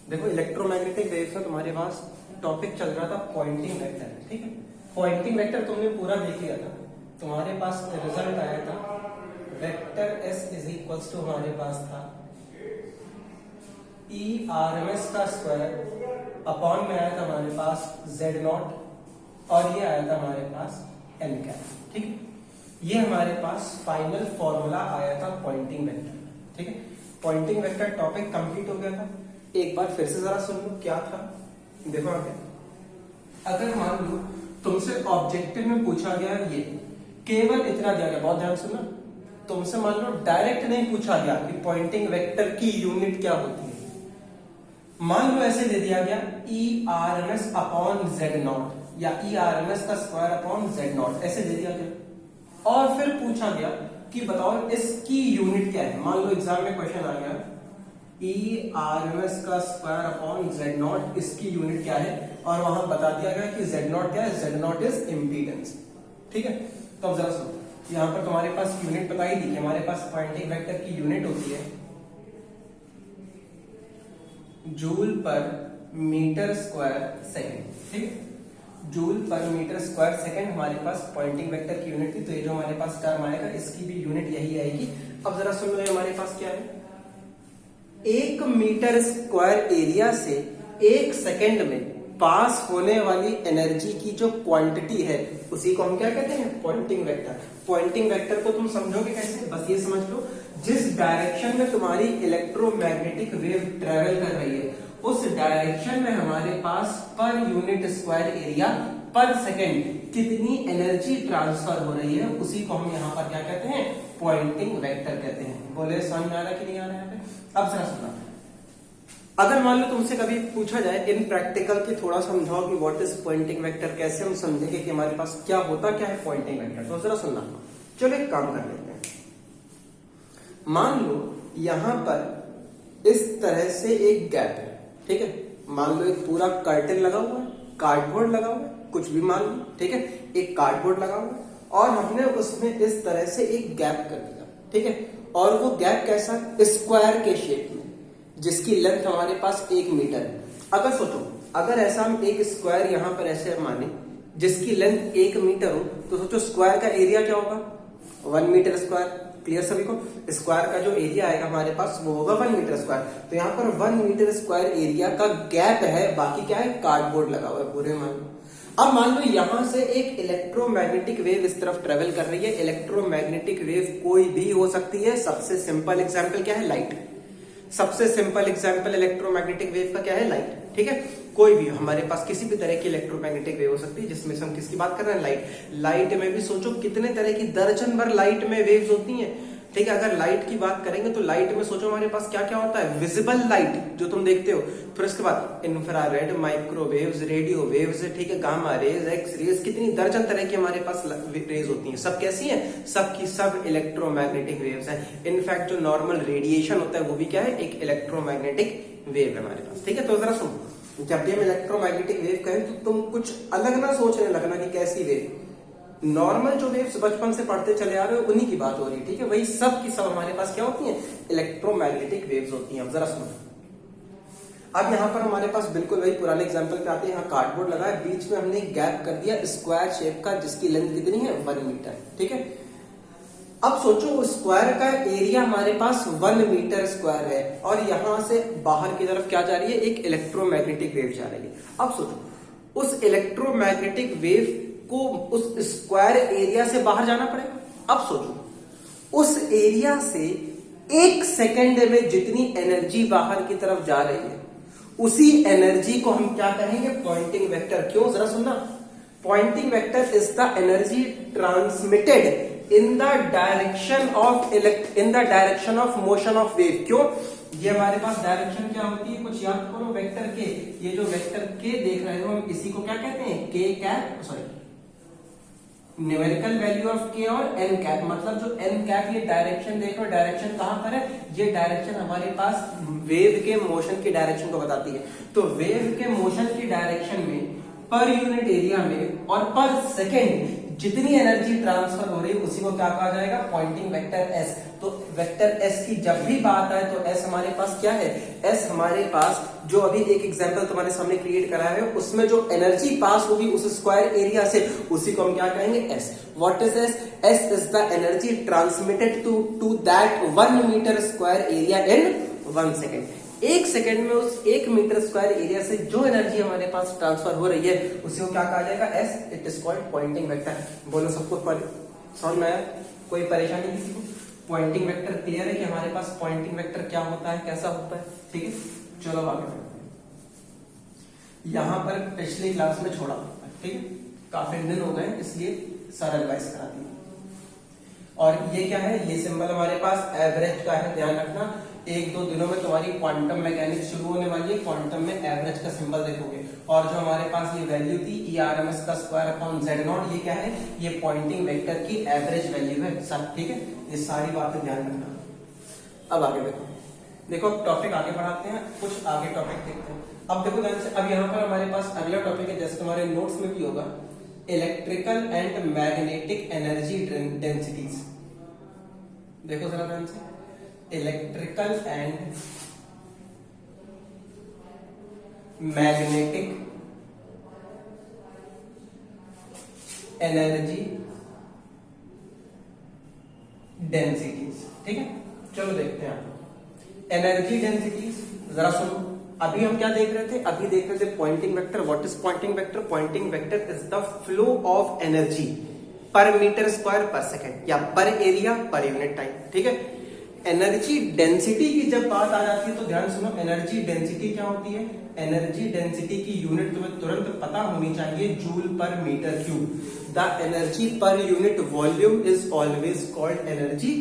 देखो electromagnetic waves में तुम्हारे पास टॉपिक चल रहा था पॉइंटिंग वेक्टर, ठीक है। पॉइंटिंग वेक्टर तुमने पूरा देख लिया था, तुम्हारे पास रिजल्ट आया था vector S is equals to हमारे पास था ERMS का स्क्वायर अपॉन में आया था हमारे पास Z नॉट और ये आया था हमारे पास n कैप, ठीक है। ये हमारे पास फाइनल फॉर्मूला आया था पॉइंटिंग वेक्टर, ठीक है। पॉइंटिंग वेक्टर टॉपिक कंप्लीट हो गया था। एक बार फिर से जरा सुन लो क्या था। देखो आगे, अगर मान लो तुमसे ऑब्जेक्टिव में पूछा गया ये केवल इतना दिया गया, बहुत ध्यान सुनना, तुमसे मान लो डायरेक्ट नहीं पूछा गया कि पॉइंटिंग वेक्टर की यूनिट क्या होती है। मान लो ऐसे दे दिया गया ERMS अपॉन Z नॉट या ERMS का स्क्वायर अपॉन Z नॉट, ऐसे दे दिया गया और फिर पूछा गया कि बताओ इसकी यूनिट क्या है। मान लो एग्जाम में क्वेश्चन आ गया ERMS का स्क्वायर अपॉन Z नॉट, इसकी यूनिट क्या है, और वहां बता दिया गया कि Z नॉट क्या है, Z नॉट इज इम्पीडेंस, ठीक है। तो अब जरा सुनो, यहां पर तुम्हारे पास यूनिट बताई दी कि हमारे पास पॉइंटिंग वेक्टर की यूनिट होती है joule per metre square second, ठीक है। Joule per metre square second हमारे पास पॉइंटिंग वेक्टर की यूनिट थी, तो ये जो हमारे पास टर्म आएगा इसकी भी यूनिट यही आएगी। अब जरा सुन लो, हमारे पास क्या है, 1 मीटर स्क्वायर एरिया से 1 सेकेंड में पास होने वाली एनर्जी की जो क्वांटिटी है उसी को हम क्या कहते हैं, पॉइंटिंग वेक्टर। पॉइंटिंग वेक्टर को तुम समझोगे कैसे, बस ये समझ लो, जिस डायरेक्शन में तुम्हारी इलेक्ट्रोमैग्नेटिक वेव ट्रेवल कर रही है उस डायरेक्शन में हमारे पास पर यूनिट स्क्वायर एरिया पर सेकेंड कितनी एनर्जी ट्रांसफर हो रही है उसी को हम यहाँ पर क्या कहते हैं, पॉइंटिंग वेक्टर कहते हैं। बोले समझ आ रहा कि नहीं आ रहा है। अब जरा सुना, अगर मान लो तुमसे कभी पूछा जाए इन प्रैक्टिकल की थोड़ा समझाओ कि व्हाट इज पॉइंटिंग वेक्टर, कैसे हम समझेंगे कि हमारे पास क्या होता क्या है पॉइंटिंग वेक्टर, तो जरा सुनना। चलो एक काम कर लेते हैं, मान लो यहां पर इस तरह से एक गैप है, ठीक है। मान लो एक पूरा कर्टेन लगा हुआ है, कार्डबोर्ड लगा हुआ है, कुछ भी मान लो, ठीक है। एक कार्डबोर्ड लगा हुआ है और हमने उसमें इस तरह से एक गैप कर दिया, ठीक है। और वो गैप कैसा, स्क्वायर के शेप में, जिसकी लेंथ हमारे पास 1 मीटर है। अगर सोचो, अगर ऐसा हम एक स्क्वायर यहां पर ऐसे माने जिसकी लेंथ 1 मीटर हो, तो सोचो स्क्वायर का एरिया क्या होगा, 1 मीटर स्क्वायर। क्लियर सभी को, स्क्वायर का जो एरिया आएगा हमारे पास वो होगा 1 मीटर स्क्वायर। तो यहाँ पर 1 मीटर स्क्वायर एरिया का गैप है, बाकी क्या है, कार्डबोर्ड लगा हुआ है पूरे। मान लो अब मान लो यहां से एक इलेक्ट्रोमैग्नेटिक वेव इस तरफ ट्रेवल कर रही है। इलेक्ट्रोमैग्नेटिक वेव कोई भी हो सकती है, सबसे सिंपल एग्जांपल क्या है, लाइट। सबसे सिंपल एग्जांपल इलेक्ट्रोमैग्नेटिक वेव का क्या है, लाइट, ठीक है। कोई भी हमारे पास किसी भी तरह की इलेक्ट्रोमैग्नेटिक वेव हो सकती है, जिसमें से हम किसकी बात कर रहे हैं, लाइट। लाइट में भी सोचो कितने तरह की दर्जन भर लाइट में वेव्स होती हैं, ठीक है। अगर लाइट की बात करेंगे तो लाइट में सोचो हमारे पास क्या क्या होता है, विजिबल लाइट जो तुम देखते हो, फिर उसके बाद इंफ्रारेड, माइक्रोवेव्स, रेडियो वेव्स, ठीक है, गामा रेज, एक्स रेज, कितनी दर्जन तरह की हमारे पास रेज होती हैं। सब कैसी हैं, सब की सब इलेक्ट्रोमैग्नेटिक वेव्स हैं। इनफैक्ट जो नॉर्मल रेडिएशन होता है वो भी क्या है, एक इलेक्ट्रोमैग्नेटिक वेव है हमारे पास, ठीक है। तो जरा सुनो, जब भी हम इलेक्ट्रोमैग्नेटिक वेव कहें तो तुम कुछ अलग ना सोचने लगना कि कैसी वेव, नॉर्मल जो वेव्स बचपन से पढ़ते चले आ रहे हो उन्हीं की बात हो रही है, ठीक है। वही सब की सब हमारे पास क्या होती हैं, इलेक्ट्रोमैग्नेटिक वेव्स होती हैं। अब जरा सुनो, अब यहाँ पर हमारे पास बिल्कुल वही पुराने एग्जांपल पे आते हैं। यहाँ कार्डबोर्ड लगा है, बीच में हमने गैप कर दिया स्क्वायर शेप का, जिसकी लेंथ कितनी है, 1 मीटर, ठीक है। अब सोचो स्क्वायर का एरिया हमारे पास 1 मीटर स्क्वायर है और यहां से बाहर की तरफ क्या जा रही है, एक इलेक्ट्रोमैग्नेटिक वेव जा रही है। अब सोचो उस इलेक्ट्रोमैग्नेटिक वेव को उस स्क्वायर एरिया से बाहर जाना पड़ेगा। अब सोचो उस एरिया से 1 सेकेंड में जितनी एनर्जी बाहर की तरफ जा रही है उसी एनर्जी को हम क्या कहेंगे, पॉइंटिंग वेक्टर। क्यों, जरा सुनना, Poynting vector is the energy transmitted in the direction of motion of wave. क्यों, ये हमारे पास डायरेक्शन क्या होती है, कुछ याद करो, वेक्टर के। ये जो वेक्टर के देख रहे हो हम, इसी को क्या कहते हैं, के cap, sorry numerical value of के और एन कैप। मतलब जो एन कैप, ये डायरेक्शन देख रहे हो, डायरेक्शन कहां पर है, ये डायरेक्शन हमारे पास वेव के मोशन की डायरेक्शन को बताती है। तो वेव के मोशन की डायरेक्शन में पर यूनिट एरिया में और पर सेकेंड जितनी एनर्जी ट्रांसफर हो रही है उसी को क्या कहा जाएगा, पॉइंटिंग वेक्टर एस। तो वेक्टर एस की जब भी बात आए तो एस हमारे पास क्या है, एस हमारे पास जो अभी एक एग्जांपल तुम्हारे सामने क्रिएट करा है उसमें जो एनर्जी पास होगी उस स्क्वायर एरिया से उसी को हम क्या कहेंगे, S. What is S? S is the energy transmitted to that 1 metre square area in 1 second. 1 second में उस 1 मीटर स्क्वायर एरिया से जो एनर्जी हमारे पास ट्रांसफर हो रही है उसी को क्या कहा जाएगा, S. It is called Poynting vector. बोलो सबको समझ में आया? कोई परेशानी किसी को? पॉइंटिंग वेक्टर क्लियर है कि हमारे पास पॉइंटिंग वेक्टर क्या होता है, कैसा होता है? ठीक है, चलो आगे बढ़ते हैं। यहां पर पिछली क्लास में छोड़ा, ठीक है, काफी दिन हो गए इसलिए सारा रिवाइज करा दिया। और ये क्या है, ये सिंबल हमारे पास एवरेज का है, ध्यान रखना। 1-2 दिनों में तुम्हारी क्वांटम मैकेनिक्स शुरू होने वाली है, क्वांटम में एवरेज का सिंबल देखोगे। और जो हमारे पास ये वैल्यू थी ERMS का स्क्वायर अपॉन Z0, ये क्या है, ये पॉइंटिंग वेक्टर की एवरेज वैल्यू है सब। ठीक है, ये सारी बातें ध्यान रखना। अब आगे देखो अब टॉपिक आगे बढ़ाते हैं, कुछ आगे टॉपिक देखते हैं। अब देखो ध्यान से, अब यहाँ पर हमारे पास अगला टॉपिक है, जैसे तुम्हारे नोट्स में भी होगा, electrical and magnetic energy densities. देखो जरा ध्यान से, electrical and magnetic energy densities. ठीक है, चलो देखते हैं एनर्जी डेंसिटीज। जरा सुनो, अभी हम क्या देख रहे थे, अभी देख रहे थे Poynting vector. What is Poynting vector? Poynting vector is the flow of energy per metre square per second या per area per unit time. ठीक है, एनर्जी डेंसिटी की जब बात आ जाती है तो ध्यान सुनो, एनर्जी डेंसिटी क्या होती है, एनर्जी डेंसिटी की यूनिट तुम्हें तुरंत पता होनी चाहिए, joule per metre cube. The energy per unit volume is always called energy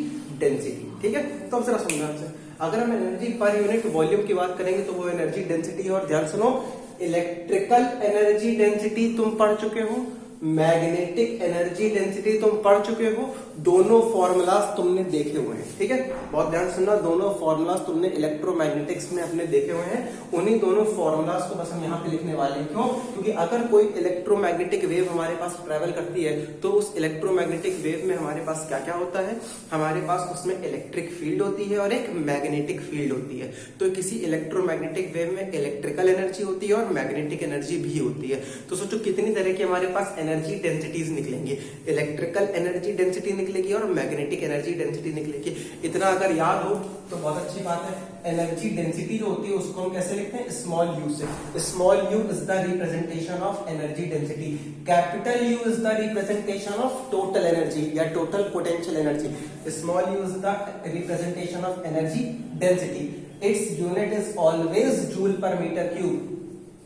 density. ठीक है, तो अब जरा समझना, अगर हम एनर्जी पर यूनिट वॉल्यूम की बात करेंगे तो वो एनर्जी डेंसिटी है। और ध्यान सुनो, इलेक्ट्रिकल एनर्जी डेंसिटी तुम पढ़ चुके हो, मैग्नेटिक एनर्जी डेंसिटी तुम पढ़ चुके हो, दोनों फॉर्मूलाज तुमने देखे हुए हैं। ठीक है, बहुत ध्यान सुनना, दोनों फॉर्मूलाज तुमने इलेक्ट्रोमैग्नेटिक्स में अपने देखे हुए हैं। उन्हीं दोनों फॉर्मूलाज को बस हम यहाँ पे लिखने वाले हैं। क्यों? क्योंकि अगर कोई इलेक्ट्रोमैग्नेटिक वेव हमारे पास ट्रेवल करती है तो उस इलेक्ट्रोमैग्नेटिक वेव में हमारे पास क्या क्या होता है, हमारे पास उसमें इलेक्ट्रिक फील्ड होती है और एक मैग्नेटिक फील्ड होती है। तो किसी इलेक्ट्रोमैग्नेटिक वेव में इलेक्ट्रिकल एनर्जी होती है और मैग्नेटिक एनर्जी भी होती है। तो सोचो कितनी तरह की हमारे पास एनर्जी डेंसिटीज निकलेंगी, इलेक्ट्रिकल एनर्जी डेंसिटी निकलेगी और मैग्नेटिक एनर्जी डेंसिटी निकलेगी। इतना अगर याद हो तो बहुत अच्छी बात है। एनर्जी डेंसिटी जो होती है उसको हम कैसे लिखते हैं, स्मॉल यू से। Small u is the representation of energy density, capital U is the representation of total energy या total potential energy, small u is the representation of energy density. Its unit is always joule per metre cube.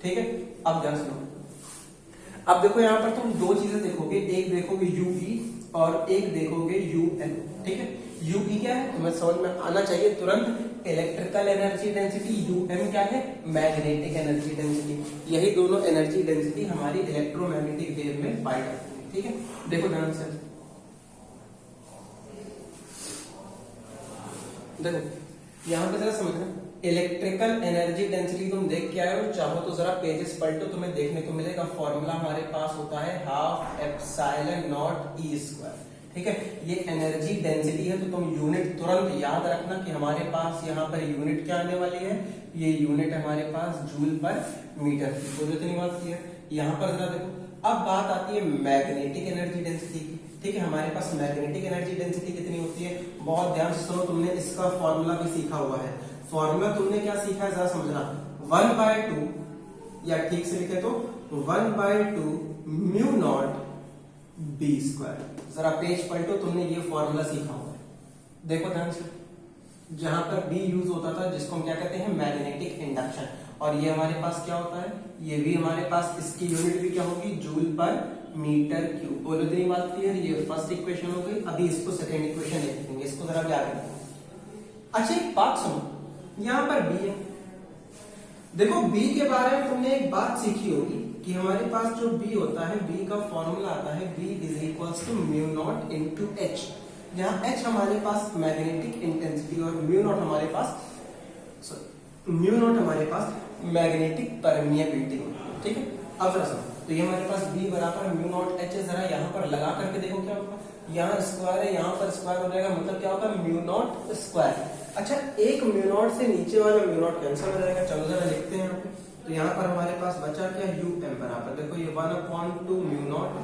ठीक है, अब ध्यान सुनो, अब देखो यहाँ पर तुम दो चीजें देखोगे, एक देखोगे यूई और एक देखोगे यूएन। ठीक है, यूई क्या है तुम्हें समझ में आना चाहिए तुरंत, इलेक्ट्रिकल एनर्जी डेंसिटी। यूएम क्या है, मैग्नेटिक एनर्जी डेंसिटी। यही दोनों एनर्जी डेंसिटी हमारी इलेक्ट्रोमैग्नेटिक वेव में पाई जाती है। ठीक है, देखो ध्यान से, देखो यहाँ पे जरा समझना, इलेक्ट्रिकल एनर्जी डेंसिटी तुम देख के आए हो, चाहो तो जरा पेजेस पलटो, तुम्हें देखने को मिलेगा फॉर्मूला हमारे पास होता है 12 एप्सिलॉन नॉट ई स्क्वायर। ठीक है, ये एनर्जी डेंसिटी है, तो तुम यूनिट तुरंत याद रखना कि हमारे पास यहाँ पर यूनिट क्या आने वाली है, ये यूनिट हमारे पास जूल पर मीटर। तो इतनी बात की है। यहाँ पर जरा देखो, अब बात आती है मैग्नेटिक एनर्जी डेंसिटी की। ठीक है, हमारे पास मैग्नेटिक एनर्जी डेंसिटी कितनी होती है, बहुत ध्यान से सुनो, तुमने इसका फॉर्मूला भी सीखा हुआ है। फॉर्मूला तुमने क्या सीखा है जरा समझना, 1/2 या ठीक से लिखे तो 1/2 म्यू नॉट बी स्क्वायर। जरा पेज पलटो, तुमने ये फॉर्मूला सीखा हुआ है। देखो ध्यान से, जहां पर बी यूज होता था जिसको हम क्या कहते हैं, मैग्नेटिक इंडक्शन। और ये हमारे पास क्या होता है, ये भी हमारे पास, इसकी यूनिट भी क्या होगी, जूल पर मीटर क्यूब। बोलो इतनी बात क्लियर, ये फर्स्ट इक्वेशन हो गई। अभी इसको सेकेंड इक्वेशन लिखेंगे, इसको जरा क्या करेंगे। अच्छा एक बात सुनो, यहां पर बी है, देखो बी के बारे में तुमने एक बात सीखी होगी कि हमारे पास जो बी होता है, बी का फॉर्मूला आता है B is equals to mu naught into H, जहां एच हमारे पास मैग्नेटिक इंटेंसिटी और म्यू नॉट हमारे पास मैग्नेटिक परमिएबिलिटी। ठीक है, अब जरा तो ये हमारे पास B बराबर म्यू नॉट एच है। जरा यहाँ पर लगा करके देखो क्या होगा, यहाँ स्क्वायर है, यहाँ पर स्क्वायर हो जाएगा, मतलब क्या होगा म्यू नॉट स्क्वायर। अच्छा, एक म्यू नॉट से नीचे वाला म्यू नॉट कैंसिल हो जाएगा। चलो जरा लिखते हैं यहाँ पे। तो यहाँ पर हमारे पास बचा क्या, यू एम बराबर, देखो ये 1/2 म्यू नॉट,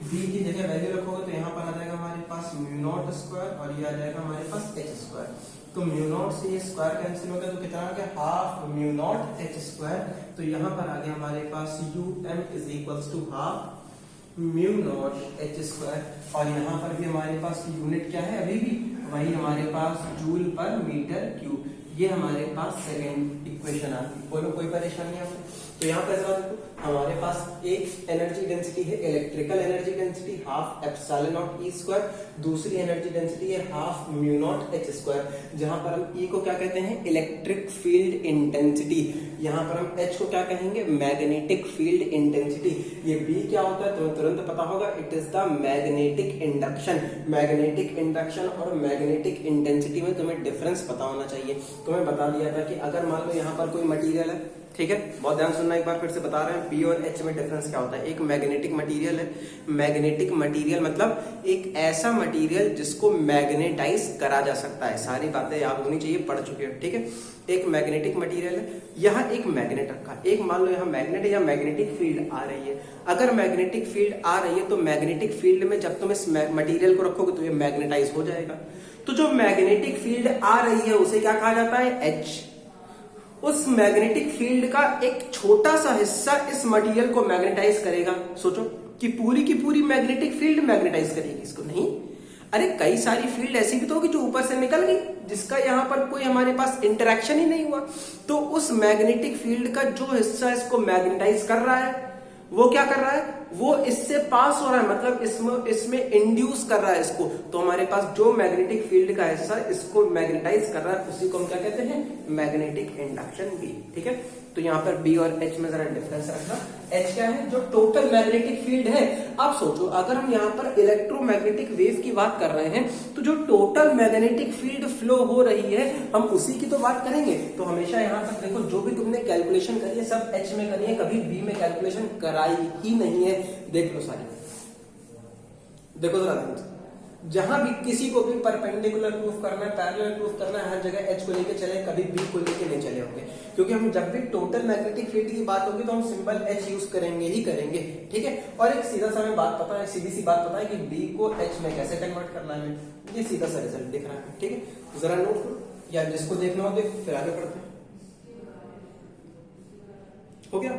बी की जगह वैल्यू रखोगे तो यहाँ पर आ जाएगा हमारे पास म्यू नॉट स्क्वायर और ये आ जाएगा हमारे पास एच स्क्वायर। तो म्यू नॉट से ये स्क्वायर कैंसिल हो गया तो कितना आ गया, half mu naught H square. तो यहाँ पर आ गया हमारे पास u m is equals to half mu naught H square. और यहाँ पर भी हमारे पास यूनिट क्या है, अभी भी वही हमारे पास जूल पर मीटर क्यूब। ये हमारे पास सेकेंड इक्वेशन आती है। बोलो कोई परेशानी है? तो यहाँ पर देखो हमारे पास एक एनर्जी डेंसिटी है electrical energy density half epsilon naught E square, दूसरी एनर्जी डेंसिटी है half mu naught H square, जहां पर हम ई को क्या कहते हैं, इलेक्ट्रिक फील्ड इंटेंसिटी, यहाँ पर हम एच को क्या कहेंगे, मैग्नेटिक फील्ड इंटेंसिटी। ये बी क्या होता है तुम्हें तुरंत पता होगा, it is the magnetic induction. Magnetic induction और मैग्नेटिक इंटेंसिटी में तुम्हें डिफरेंस पता होना चाहिए। तुम्हें बता दिया था कि अगर मान लो यहाँ पर कोई मटेरियल है, ठीक है, बहुत ध्यान सुनना, एक बार फिर से बता रहे हैं, बी और एच में डिफरेंस क्या होता है। एक मैग्नेटिक मटेरियल है, मैग्नेटिक मटेरियल मतलब एक ऐसा मटेरियल जिसको मैग्नेटाइज करा जा सकता है। सारी बातें याद होनी चाहिए, पढ़ चुके हो, ठीक है। एक मैग्नेटिक मटेरियल है, यहाँ एक मैग्नेट रखा, एक मान लो यहाँ मैग्नेट है या मैग्नेटिक फील्ड आ रही है। अगर मैग्नेटिक फील्ड आ रही है तो मैग्नेटिक फील्ड में जब तुम इस मटेरियल को रखोगे तो ये मैग्नेटाइज हो जाएगा। तो जो मैग्नेटिक फील्ड आ रही है उसे क्या कहा जाता है, एच। उस मैग्नेटिक फील्ड का एक छोटा सा हिस्सा इस मटेरियल को मैग्नेटाइज करेगा। सोचो कि पूरी की पूरी मैग्नेटिक फील्ड मैग्नेटाइज करेगी इसको, नहीं। अरे कई सारी फील्ड ऐसी भी तो होगी जो ऊपर से निकल गई, जिसका यहाँ पर कोई हमारे पास इंटरेक्शन ही नहीं हुआ। तो उस मैग्नेटिक फील्ड का जो हिस्सा इसको मैग्नेटाइज कर रहा है वो क्या कर रहा है, वो इससे पास हो रहा है, मतलब इसमें इंड्यूस कर रहा है इसको। तो हमारे पास जो मैग्नेटिक फील्ड का हिस्सा इसको मैग्नेटाइज कर रहा है उसी को हम क्या कहते हैं, मैग्नेटिक इंडक्शन बी, ठीक है। तो यहाँ पर बी और एच में जरा डिफरेंस रखना। एच क्या है, जो टोटल मैग्नेटिक फील्ड है। अब सोचो अगर हम यहाँ पर इलेक्ट्रोमैग्नेटिक वेव की बात कर रहे हैं तो जो टोटल मैग्नेटिक फील्ड फ्लो हो रही है हम उसी की तो बात करेंगे। तो हमेशा यहाँ तक देखो जो भी तुमने कैलकुलेशन करी है सब एच में करी है, कभी बी में कैलकुलेशन कराई ही नहीं है। देख लो सारी, देखो जरा, जहां भी किसी को भी परपेंडिकुलर प्रूफ करना है, पैरेलल प्रूफ करना है, हर जगह एच को लेके चले, कभी बी को लेके नहीं चले होंगे। क्योंकि हम जब भी टोटल मैग्नेटिक फील्ड की बात होगी तो हम सिंबल एच यूज करेंगे ही करेंगे, ठीक है। और एक सीधा सा हमें बात पता है, सीधी सी बात पता है कि बी को एच में कैसे कन्वर्ट करना है, ये सीधा सा रिजल्ट दिख रहा है, ठीक है। जरा नोट करो या जिसको देखना हो देख, फिर आगे बढ़ते हैं। हो गया?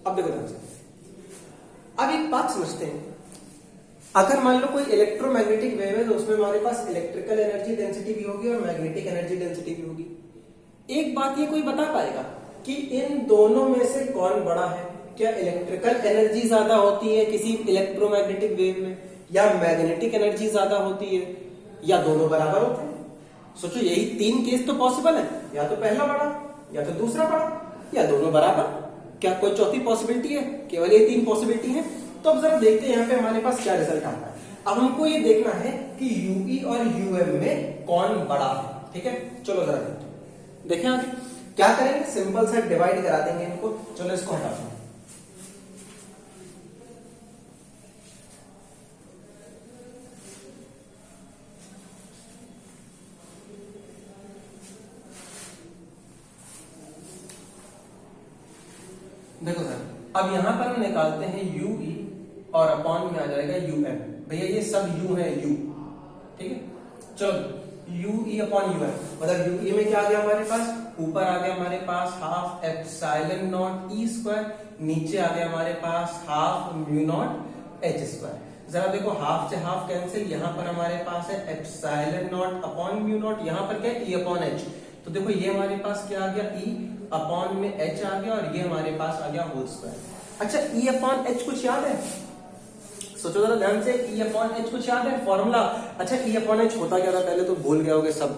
अब देखो ध्यान से, अब एक बात समझते हैं। अगर मान लो कोई इलेक्ट्रोमैग्नेटिक वेव है तो उसमें हमारे पास इलेक्ट्रिकल एनर्जी डेंसिटी भी होगी और मैग्नेटिक एनर्जी डेंसिटी भी होगी। एक बात ये कोई बता पाएगा कि इन दोनों में से कौन बड़ा है? क्या इलेक्ट्रिकल एनर्जी ज्यादा होती है किसी इलेक्ट्रोमैग्नेटिक वेव में, या मैग्नेटिक एनर्जी ज्यादा होती है, या दोनों बराबर होते हैं? सोचो यही तीन केस तो पॉसिबल है, या तो पहला बड़ा, या तो दूसरा बड़ा, या दोनों बराबर। क्या कोई चौथी पॉसिबिलिटी है? केवल ये तीन पॉसिबिलिटी है। तो अब जरा देखते हैं यहाँ पे हमारे पास क्या रिजल्ट आता है। अब हमको ये देखना है कि यूई और यूएम में कौन बड़ा है, ठीक है। चलो जरा देखें आगे क्या करेंगे, सिंपल सा डिवाइड करा देंगे इनको। चलो इसको हटा दो। देखो सर, अब यहां पर हम निकालते हैं यूई और अपॉन में आ जाएगा यूएम। भैया ये सब यू है, यू, ठीक है। चलो यूई अपॉन यूएम, मतलब यूई में क्या आ गया हमारे पास, ऊपर आ गया हमारे पास half epsilon naught E square, नीचे आ गया हमारे पास half mu naught H square. जरा देखो हाफ से हाफ कैंसिल, यहाँ पर हमारे पास है epsilon not upon mu naught, यहाँ पर क्या है ई अपॉन एच। तो देखो ये हमारे पास क्या आ गया, ई अपॉन में एच आ गया और ये हमारे पास आ गया होल स्क्वायर। अच्छा ई अपॉन एच कुछ याद है? सोचो जरा ध्यान से, ई अपॉन एच कुछ याद है फॉर्मूला? अच्छा ई अपॉन एच होता क्या था, पहले तो भूल गए होगे सब,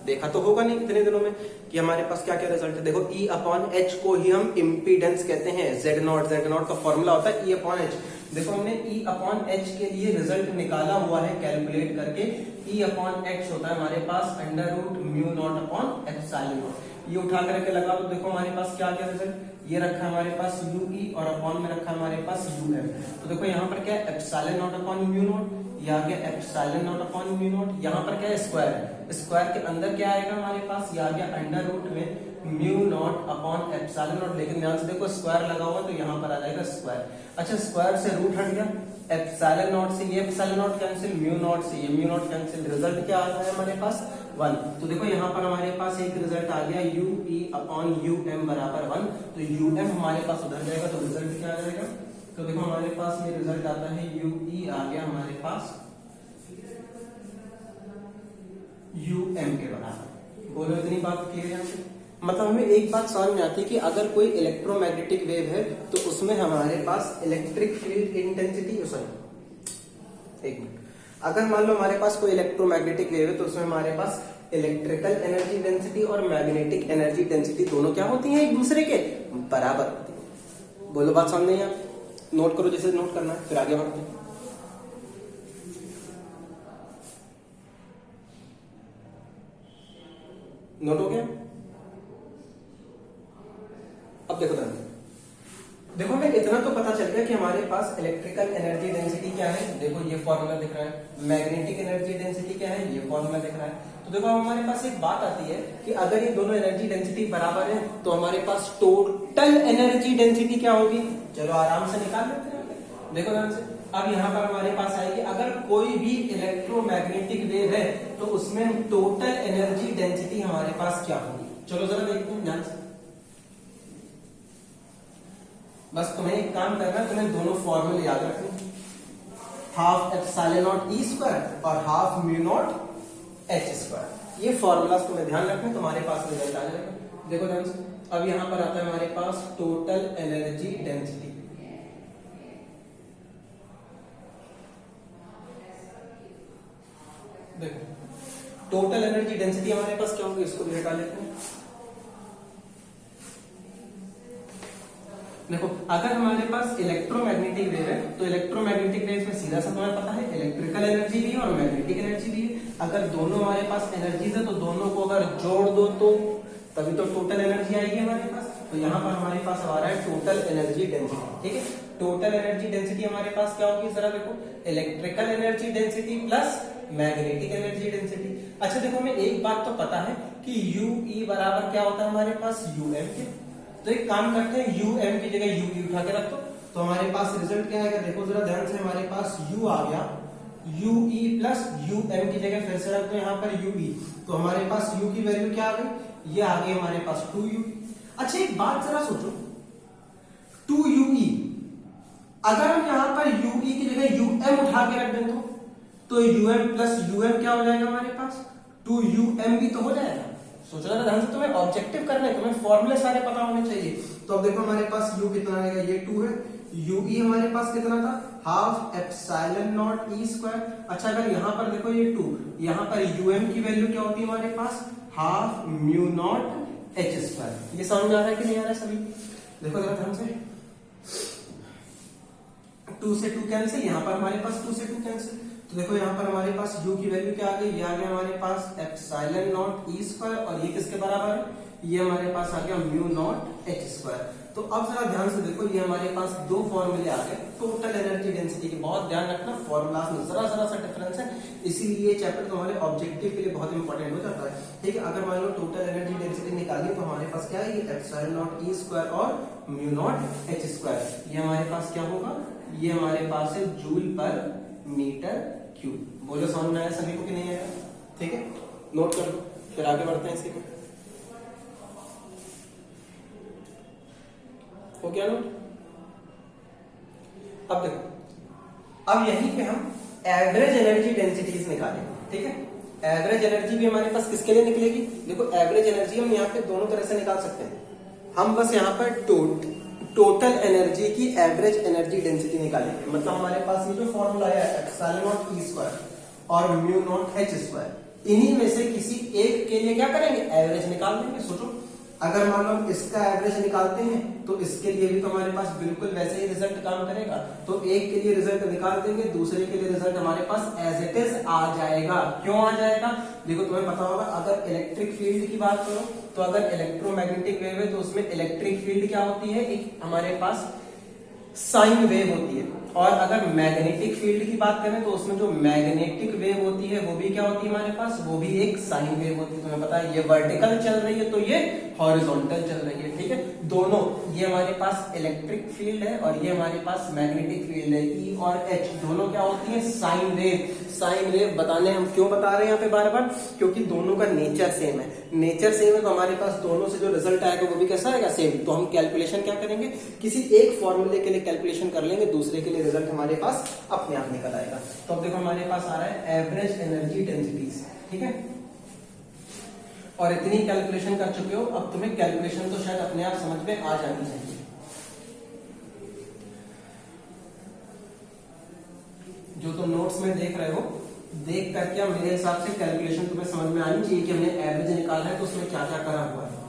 देखा तो होगा नहीं इतने दिनों में कि हमारे पास क्या क्या रिजल्ट है। देखो ई अपॉन एच को ही हम इम्पीडेंस कहते हैं, जेड नॉट का फॉर्मूला होता है ई अपॉन एच। देखो हमने ई अपॉन एच के लिए रिजल्ट निकाला हुआ है कैलकुलेट करके। ई अपॉन एच होता है हमारे पास under root mu naught upon epsilon naught. ये उठा करके लगा तो देखो हमारे पास क्या क्या रिजल्ट, ये रखा हमारे पास यूई और अपॉन में रखा हमारे पास यूएम। तो देखो यहाँ पर क्या है, epsilon not upon mu naught, ये आ गया epsilon not upon mu naught. यहाँ पर क्या है, स्क्वायर है, स्क्वायर के अंदर क्या आएगा हमारे पास, ये आ गया अंडर रूट में mu naught upon epsilon not. लेकिन ध्यान से देखो स्क्वायर लगा हुआ तो यहाँ पर आ जाएगा स्क्वायर। अच्छा स्क्वायर से रूट हट गया, एप्सिलॉन नॉट से ये epsilon not cancel, mu naught से ये म्यू नॉट कैंसिल, रिजल्ट क्या आता है हमारे पास 1। तो देखो यहाँ पर हमारे पास एक रिजल्ट आ गया यूई अपॉन यूएम बराबर 1। तो यूएम हमारे पास उधर जाएगा तो रिजल्ट क्या आ जाएगा, तो देखो हमारे पास ये रिजल्ट आता है यूई आ गया हमारे पास यूएम के बराबर। बोलो इतनी बात क्लियर है। मतलब हमें एक बात समझ में आती है कि अगर कोई इलेक्ट्रोमैग्नेटिक वेव है तो उसमें हमारे पास इलेक्ट्रिक फील्ड इंटेंसिटी, सॉरी एक मिनट, अगर मान लो हमारे पास कोई इलेक्ट्रोमैग्नेटिक वेव है तो उसमें हमारे पास इलेक्ट्रिकल एनर्जी डेंसिटी और मैग्नेटिक एनर्जी डेंसिटी दोनों क्या होती हैं, एक दूसरे के बराबर होती है। बोलो बात समझ नहीं है, नोट करो जैसे नोट करना है, फिर आगे बढ़ते हैं। नोट हो गया। अब देखो देखो हमें इतना तो पता चल गया कि हमारे पास इलेक्ट्रिकल एनर्जी डेंसिटी क्या है, देखो ये फॉर्मूला दिख रहा है, मैग्नेटिक एनर्जी डेंसिटी क्या है, ये फॉर्मूला दिख रहा है। तो देखो हमारे पास एक बात आती है कि अगर ये दोनों एनर्जी डेंसिटी बराबर है तो हमारे पास टोटल एनर्जी डेंसिटी क्या होगी, चलो आराम से निकाल लेते हैं। देखो ध्यान से, अब यहाँ पर हमारे पास आएगी, अगर कोई भी इलेक्ट्रोमैग्नेटिक वेव है तो उसमें टोटल एनर्जी डेंसिटी हमारे पास क्या होगी, चलो जरा देखते हैं ध्यान से। बस तुम्हें एक काम करना है, तुम्हें दोनों फॉर्मूले याद रखने, half epsilon naught E square और half mu naught H square. ये फॉर्मूला तुम्हें ध्यान रखना, तुम्हारे पास रिजल्ट आ जाएगा। देखो ध्यान से, अब यहां पर आता है हमारे पास टोटल एनर्जी डेंसिटी। देखो टोटल एनर्जी डेंसिटी हमारे पास क्या होगी, इसको भी हटा लेते हैं। देखो अगर हमारे पास इलेक्ट्रोमैग्नेटिक वेव है तो इलेक्ट्रोमैग्नेटिक वेव में सीधा सा तुम्हें पता है इलेक्ट्रिकल एनर्जी भी है और मैग्नेटिक एनर्जी भी है। अगर दोनों हमारे पास एनर्जीज है तो दोनों को अगर जोड़ दो तो तभी तो टोटल एनर्जी आएगी हमारे पास। तो यहाँ पर हमारे पास आ रहा है टोटल एनर्जी डेंसिटी, ठीक है। टोटल एनर्जी डेंसिटी हमारे पास क्या होगी, जरा देखो, electrical energy density plus magnetic energy density. अच्छा देखो हमें एक बात तो पता है कि यूई बराबर क्या होता है हमारे पास यूएम के। तो एक काम करते हैं, यूएम की जगह यूई उठा के रख दो तो हमारे पास रिजल्ट क्या आएगा, देखो जरा ध्यान से, हमारे पास यू आ गया, यूई प्लस यूएम की जगह फिर से रख दो यहाँ पर यूई, तो हमारे पास यू की वैल्यू क्या आ गई, ये आ गई हमारे पास 2u। अच्छा एक बात जरा सोचो, 2ue अगर हम यहाँ पर यूई की जगह यूएम उठा के रख दें तो यूएम प्लस यूएम क्या हो जाएगा हमारे पास, 2um भी तो हो जाएगा। सोचो जरा ध्यान से, तुम्हें ऑब्जेक्टिव करना है, तुम्हें फॉर्मूले सारे पता होने चाहिए। तो अब देखो हमारे पास u कितना आएगा, ये 2 है, यूई हमारे पास कितना था, half epsilon naught E square. अच्छा अगर यहाँ पर देखो ये 2, यहाँ पर यूएम की वैल्यू क्या होती है हमारे पास, half mu naught H square. ये समझ में आ रहा है कि नहीं आ रहा है सभी, देखो जरा ध्यान से, 2 से 2 कैंसिल, यहाँ पर हमारे पास 2 से 2 कैंसिल, तो देखो यहाँ पर हमारे पास u की वैल्यू क्या आ गई, ये आ गया हमारे पास एप्सिलॉन नॉट ई स्क्वायर और ये किसके बराबर है, ये हमारे पास आ गया म्यू नॉट एच स्क्वायर। तो अब जरा ध्यान से देखो, ये हमारे पास दो फॉर्मूले आ गए टोटल एनर्जी डेंसिटी के। बहुत ध्यान रखना, फॉर्मूलाज में जरा जरा सा डिफरेंस है, इसीलिए ये चैप्टर तुम्हारे ऑब्जेक्टिव के लिए बहुत इंपॉर्टेंट हो जाता है, ठीक है। अगर मान लो टोटल एनर्जी डेंसिटी निकाली तो हमारे पास क्या है, ये एप्सिलॉन नॉट ई स्क्वायर और म्यू नॉट एच स्क्वायर, ये हमारे पास क्या होगा, ये हमारे पास है जूल पर मीटर क्यूब। बोलो समझ में आया सभी को कि नहीं आया, ठीक है, नोट कर लो, फिर आगे बढ़ते हैं इसके। हो गया नोट। अब देखो, अब यहीं पे हम एवरेज एनर्जी डेंसिटीज निकालेंगे, ठीक है। एवरेज एनर्जी भी हमारे पास किसके लिए निकलेगी, देखो एवरेज एनर्जी हम यहाँ पे दोनों तरह से निकाल सकते हैं। हम बस यहाँ पर टोटल एनर्जी की एवरेज एनर्जी डेंसिटी निकालेंगे, मतलब हमारे पास ये जो फॉर्मूला है एप्सिलॉन नॉट ई स्क्वायर और म्यू नॉट एच स्क्वायर, इन्हीं में से किसी एक के लिए क्या करेंगे, एवरेज निकाल देंगे। सोचो अगर मान लो हम इसका एवरेज निकालते हैं तो इसके लिए भी तो हमारे पास बिल्कुल वैसे ही रिजल्ट काम करेगा। तो एक के लिए रिजल्ट निकाल देंगे, दूसरे के लिए रिजल्ट हमारे पास एज इट इज आ जाएगा। क्यों आ जाएगा? देखो तुम्हें पता होगा, अगर इलेक्ट्रिक फील्ड की बात करो तो अगर इलेक्ट्रोमैग्नेटिक वेव है तो उसमें इलेक्ट्रिक फील्ड क्या होती है, एक हमारे पास साइन वेव होती है। और अगर मैग्नेटिक फील्ड की बात करें तो उसमें जो मैग्नेटिक वेव होती है वो भी क्या होती है हमारे पास, वो भी एक साइन वेव होती है। तुम्हें पता है ये वर्टिकल चल रही है तो ये हॉरिजॉन्टल चल रही है, ठीक है। दोनों, ये हमारे पास इलेक्ट्रिक फील्ड है और ये हमारे पास मैग्नेटिक फील्ड है। ई और एच दोनों क्या होती है, साइन वेव। साइन वेव बताने हम क्यों बता रहे हैं यहाँ पे बार बार, क्योंकि दोनों का नेचर सेम है। नेचर सेम है तो हमारे पास दोनों से जो रिजल्ट आएगा वो भी कैसा आएगा, सेम। तो हम कैलकुलेशन क्या करेंगे, किसी एक फॉर्मूले के लिए कैलकुलेशन कर लेंगे, दूसरे के लिए रिजल्ट हमारे पास अपने आप निकल आएगा। तो अब देखो हमारे पास आ रहा है एवरेज एनर्जी डेंसिटीज, ठीक है। और इतनी कैलकुलेशन कर चुके हो, अब तुम्हें कैलकुलेशन तो शायद अपने आप समझ में आ जानी चाहिए। जो तुम नोट्स में देख रहे हो, देख करके अब मेरे हिसाब से कैलकुलेशन तुम्हें समझ में आनी चाहिए कि हमने एवरेज निकाला है तो उसमें क्या क्या करा हुआ है।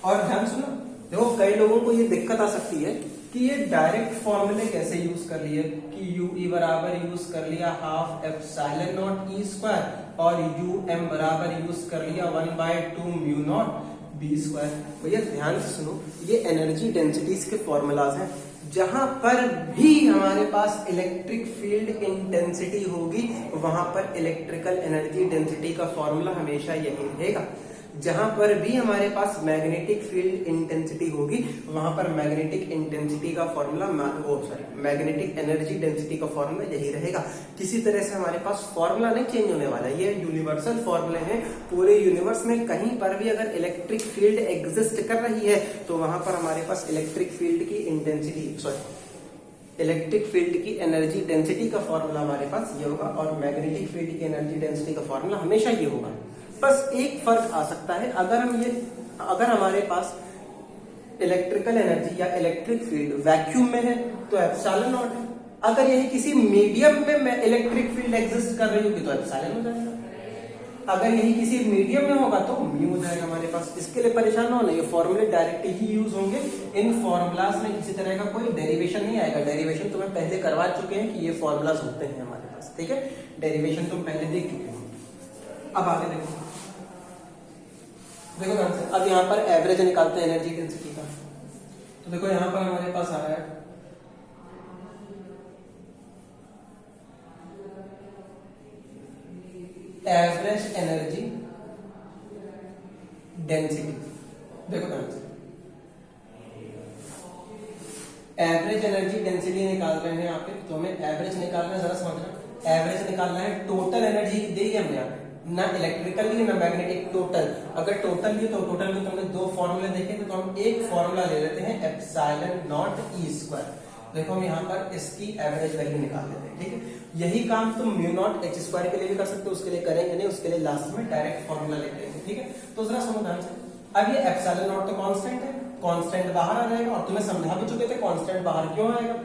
और ध्यान सुनो, देखो कई लोगों को ये दिक्कत आ सकती है कि ये डायरेक्ट फॉर्मूले कैसे यूज कर लिए, कि यू ई बराबर यूज कर लिया half epsilon naught E square और यू एम बराबर यूज कर लिया 1/2 म्यू नॉट बी स्क्वायर। भैया ध्यान से सुनो, ये एनर्जी डेंसिटीज के फॉर्मूलाज हैं। जहां पर भी हमारे पास इलेक्ट्रिक फील्ड इंटेंसिटी होगी वहां पर इलेक्ट्रिकल एनर्जी डेंसिटी का फॉर्मूला हमेशा यही रहेगा। जहां पर भी हमारे पास मैग्नेटिक फील्ड इंटेंसिटी होगी वहां पर मैग्नेटिक इंटेंसिटी का फॉर्मूला मैग्नेटिक एनर्जी डेंसिटी का फॉर्मूला यही रहेगा। किसी तरह से हमारे पास फॉर्मूला नहीं चेंज होने वाला, ये यूनिवर्सल फॉर्मूले हैं। पूरे यूनिवर्स में कहीं पर भी अगर इलेक्ट्रिक फील्ड एग्जिस्ट कर रही है तो वहां पर हमारे पास इलेक्ट्रिक फील्ड की इंटेंसिटी इलेक्ट्रिक फील्ड की एनर्जी डेंसिटी का फॉर्मूला हमारे पास ये होगा और मैग्नेटिक फील्ड की एनर्जी डेंसिटी का फॉर्मूला हमेशा ये होगा। बस एक फर्क आ सकता है, अगर हमारे पास इलेक्ट्रिकल एनर्जी या इलेक्ट्रिक फील्ड वैक्यूम में है तो एप्सिलॉन नॉट है। अगर यही किसी मीडियम में इलेक्ट्रिक फील्ड एग्जिस्ट कर रही होगी तो एप्सिलॉन हो जाएगा। अगर यही किसी मीडियम में होगा तो म्यू हो जाएगा हमारे पास। इसके लिए परेशान होना, ये फॉर्मूले डायरेक्ट ही यूज होंगे। इन फॉर्मूलाज में किसी तरह का कोई डेरिवेशन नहीं आएगा। डेरिवेशन तुम्हें पहले करवा चुके हैं कि ये फॉर्मूलाज होते हैं हमारे पास, ठीक है। डेरिवेशन तुम पहले देख चुके हो। अब आगे देखो ध्यान से, अब यहाँ पर एवरेज निकालते हैं एनर्जी डेंसिटी का। तो देखो यहाँ पर हमारे पास आ रहा है एवरेज एनर्जी डेंसिटी। देखो ध्यान से, एवरेज एनर्जी डेंसिटी निकाल रहे हैं यहाँ पे, तो हमें एवरेज निकालना है, जरा समझना। एवरेज निकालना है, टोटल एनर्जी दी है हमने यहाँ पे, ना इलेक्ट्रिकल ली ना मैग्नेटिक, टोटल। अगर टोटल ली तो टोटल में तुमने दो फॉर्मूले देखे तो हम एक फॉर्मूला ले लेते हैं एप्सिलॉन नॉट ई स्क्वायर। देखो हम यहाँ पर इसकी एवरेज वैल्यू निकाल लेते हैं, ठीक है। यही काम तुम म्यू नॉट एच स्क्वायर के लिए भी कर सकते हो, उसके लिए करेंगे नहीं, उसके लिए लास्ट में डायरेक्ट फॉर्मूला लेते हैं, ठीक है। तो जरा समझो ध्यान से, अब ये एप्सिलॉन नॉट तो कांस्टेंट है, कांस्टेंट बाहर आ जाएगा। और तुम्हें समझा भी चुके थे कांस्टेंट बाहर क्यों आएगा।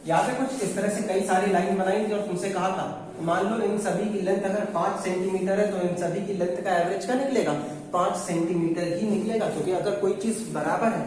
याद है कुछ इस तरह से कई सारी लाइन बनाई थी और तुमसे कहा था मान लो इन सभी की लेंथ अगर 5 सेंटीमीटर है तो इन सभी की लेंथ का एवरेज क्या निकलेगा, 5 सेंटीमीटर ही निकलेगा। क्योंकि अगर कोई चीज बराबर है,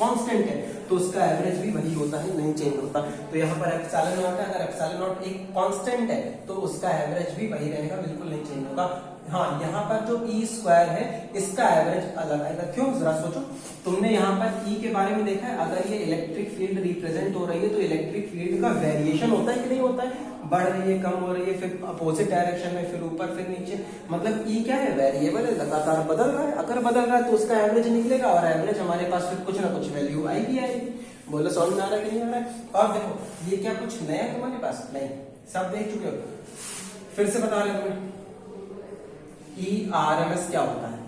कांस्टेंट है, तो उसका एवरेज भी वही होता है, नहीं चेंज होता। तो यहाँ पर एप्सिलॉन नॉट है, अगर एप्सिलॉन नॉट एक कांस्टेंट है तो उसका एवरेज भी वही रहेगा, बिल्कुल नहीं चेंज होगा। हाँ, यहाँ पर जो ई स्क्वायर है इसका एवरेज अलग आएगा। क्यों, जरा सोचो। तुमने यहाँ पर ई के बारे में देखा है, अगर ये इलेक्ट्रिक फील्ड रिप्रेजेंट हो रही है तो इलेक्ट्रिक फील्ड का वेरिएशन होता है कि नहीं होता है, बढ़ रही है, कम हो रही है, फिर अपोजिट डायरेक्शन में, फिर ऊपर, फिर नीचे। मतलब ई क्या है, वेरिएबल है, लगातार बदल रहा है। अगर बदल रहा है तो उसका एवरेज निकलेगा और एवरेज हमारे पास फिर कुछ ना कुछ वैल्यू आएगी। बोलो समझ में आ रहा है कि नहीं आ रहा है। और देखो ये क्या कुछ नया तुम्हारे पास नहीं, सब देख चुके हो। फिर से बता रहे तुम्हें ERMS क्या होता है।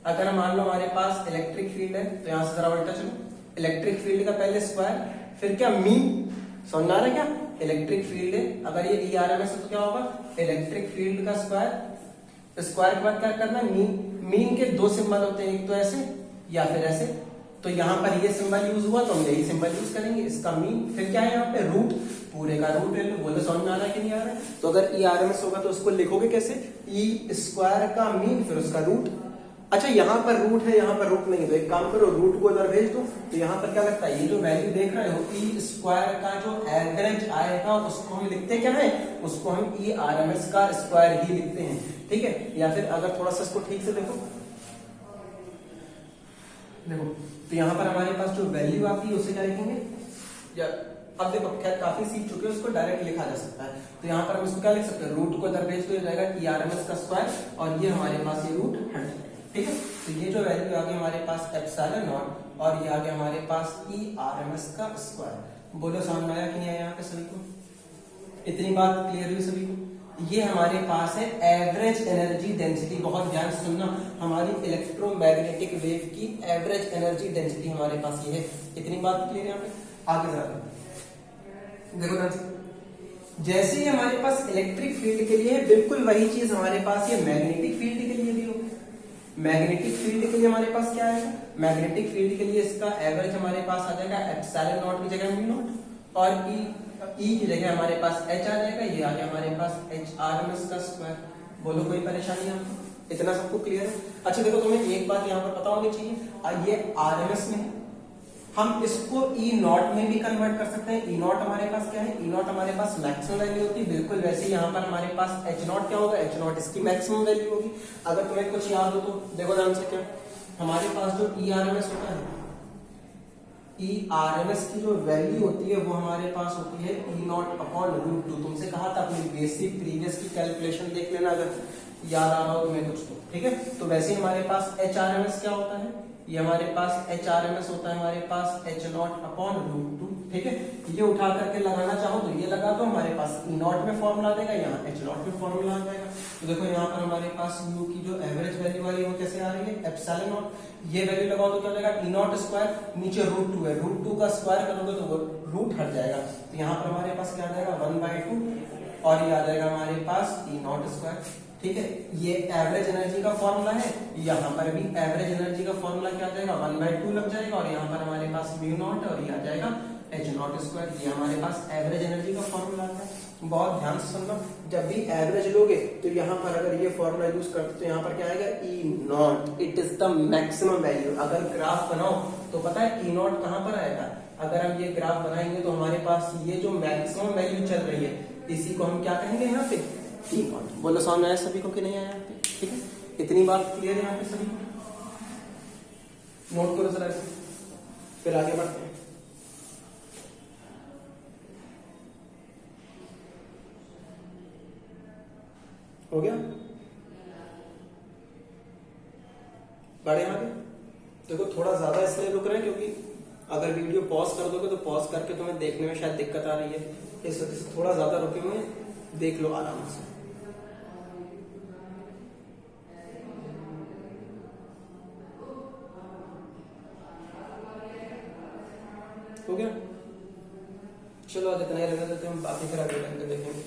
अगर मान लो हमारे पास इलेक्ट्रिक फील्ड है तो यहां से जरा उल्टा चलो, इलेक्ट्रिक फील्ड का पहले स्क्वायर फिर क्या मीन, समझ आ रहा है क्या। इलेक्ट्रिक फील्ड है, अगर ये ERMS है तो क्या होगा, इलेक्ट्रिक फील्ड का स्क्वायर, स्क्वायर के बाद क्या करना है, मीन। मीन के दो सिंबल होते हैं, एक तो ऐसे या फिर ऐसे। तो यहाँ पर ये सिंबल यूज हुआ तो हम यही सिंबल यूज करेंगे, इसका मीन। फिर क्या है यहाँ पे रूट, पूरे का रूट ले लो। बोलो समझ में आ रहा है कि नहीं आ रहा है? तो अगर ई आर एम एस होगा तो उसको लिखोगे कैसे? ई स्क्वायर का मीन फिर उसका रूट। अच्छा यहाँ पर रूट है, यहाँ पर रूट नहीं है, तो एक काम करो रूट को इधर भेज दो। तो यहाँ पर क्या लगता है, ये जो वैल्यू देख रहे हो ई स्क्वायर का जो एवरेज आएगा उसको हम लिखते क्या है, उसको हम ई आर एम एस का स्क्वायर ही लिखते हैं, ठीक है। या फिर अगर थोड़ा सा इसको ठीक से देखो, तो यहाँ पर हमारे पास जो वैल्यू आती है उसे क्या लिखेंगे, या अब देखो खैर काफी सीख चुके हैं, उसको डायरेक्ट लिखा जा सकता है। तो यहाँ पर हम इसको क्या लिख सकते हैं, रूट को इधर भेज दो, जाएगा ई आर एम एस का स्क्वायर, और ये हमारे पास ये रूट हट जाएगा, ठीक है। तो ये जो वैल्यू आ गई हमारे पास एप्सिलॉन नॉट, और ये आ गया हमारे पास ई आर एम एस का स्क्वायर। बोलो समझ में आया कि नहीं आया यहाँ पे सभी को? इतनी बात क्लियर हुई सभी को? ये हमारे पास है एवरेज एनर्जी डेंसिटी। बहुत ध्यान से सुनना, हमारी इलेक्ट्रोमैग्नेटिक वेव की एवरेज एनर्जी डेंसिटी हमारे पास ये है। इतनी बात क्लियर है यहाँ पे? आगे जाते देखो ध्यान से, जैसे ही हमारे पास इलेक्ट्रिक फील्ड के लिए है, बिल्कुल वही चीज हमारे पास ये मैग्नेटिक फील्ड के लिए भी होगी। मैग्नेटिक फील्ड के लिए हमारे पास क्या आएगा, मैग्नेटिक फील्ड के लिए इसका एवरेज हमारे पास आ जाएगा एप्सिलॉन नॉट की जगह म्यू नॉट, और ई की जगह हमारे पास एच आ जाएगा, ये आ गया हमारे पास एच आर एम एस का स्क्वायर। बोलो कोई परेशानी है आपको? इतना सबको क्लियर है? अच्छा देखो तुम्हें एक बात यहाँ पर पता होनी चाहिए, ये आर एम एस में है, हम इसको ई नॉट में भी कन्वर्ट कर सकते हैं। ई नॉट हमारे पास क्या है, ई नॉट हमारे पास मैक्सिमम वैल्यू होती है, बिल्कुल वैसे ही यहाँ पर हमारे पास एच नॉट क्या होगा, एच नॉट इसकी मैक्सिमम वैल्यू होगी। अगर तुम्हें कुछ याद हो तो देखो ध्यान से, क्या हमारे पास जो ई आर एम एस होता है, ई आर एम एस की जो वैल्यू होती है वो हमारे पास होती है ई नॉट अपॉन रूट 2। तुमसे कहा था अपनी बेसिक प्रीवियस की कैलकुलेशन देख लेना अगर याद आ रहा हो तुम्हें कुछ तो, ठीक है। तो वैसे हमारे पास एच आर एम एस क्या होता है, ये हमारे पास एच आर एम एस होता है हमारे पास एच नॉट अपॉन रूट 2, ठीक है। ये उठा करके लगाना चाहो तो ये लगा दो, हमारे पास ई नॉट में फॉर्मूला देगा, यहाँ एच नॉट में फॉर्मूला आ जाएगा। तो देखो यहाँ पर हमारे पास यू की जो एवरेज वैल्यू वाली वो कैसे आ रही है, एप्सिलॉन नॉट, ये वैल्यू लगाओ तो क्या हो जाएगा, ई नॉट स्क्वायर, नीचे रूट 2 है, रूट 2 का स्क्वायर करोगे तो वो रूट हट जाएगा। तो यहाँ पर हमारे पास क्या आ जाएगा 1/2, और ये आ जाएगा हमारे पास ई नॉट स्क्वायर, ठीक है। ये एवरेज एनर्जी का फॉर्मूला है, यहाँ पर भी एवरेज एनर्जी का फॉर्मूला क्या आ जाएगा 1/2 लग जाएगा, और यहाँ पर हमारे पास म्यू नॉट और ये आ जाएगा एच नॉट स्क्वायर। ये हमारे पास एवरेज एनर्जी का फॉर्मूला आता है। बहुत ध्यान से सुनना, जब भी एवरेज लोगे तो यहाँ पर अगर ये फॉर्मूला यूज करते तो यहाँ पर क्या आएगा E naught, it is the maximum value. अगर ग्राफ बनाओ तो पता है ई नॉट कहाँ पर आएगा, अगर हम ये ग्राफ बनाएंगे तो हमारे पास ये जो मैक्सिमम वैल्यू चल रही है इसी को हम क्या कहेंगे यहाँ पे ई नॉट। बोलो समझ आया सभी को कि नहीं आया यहाँ पे? ठीक है, इतनी बात क्लियर है यहाँ पे सभी को? नोट करो जरा, फिर आगे बढ़ते हैं। हो गया? बढ़े आगे? देखो थोड़ा ज्यादा इसलिए रुक रहे हैं क्योंकि अगर वीडियो पॉज कर दोगे तो पॉज करके तुम्हें देखने में शायद दिक्कत आ रही है, इस वजह से थोड़ा ज्यादा रुके हुए हैं, देख लो आराम से। हो गया? चलो आज इतना ही रहने देते हैं, हम बाकी फिर आगे देखेंगे।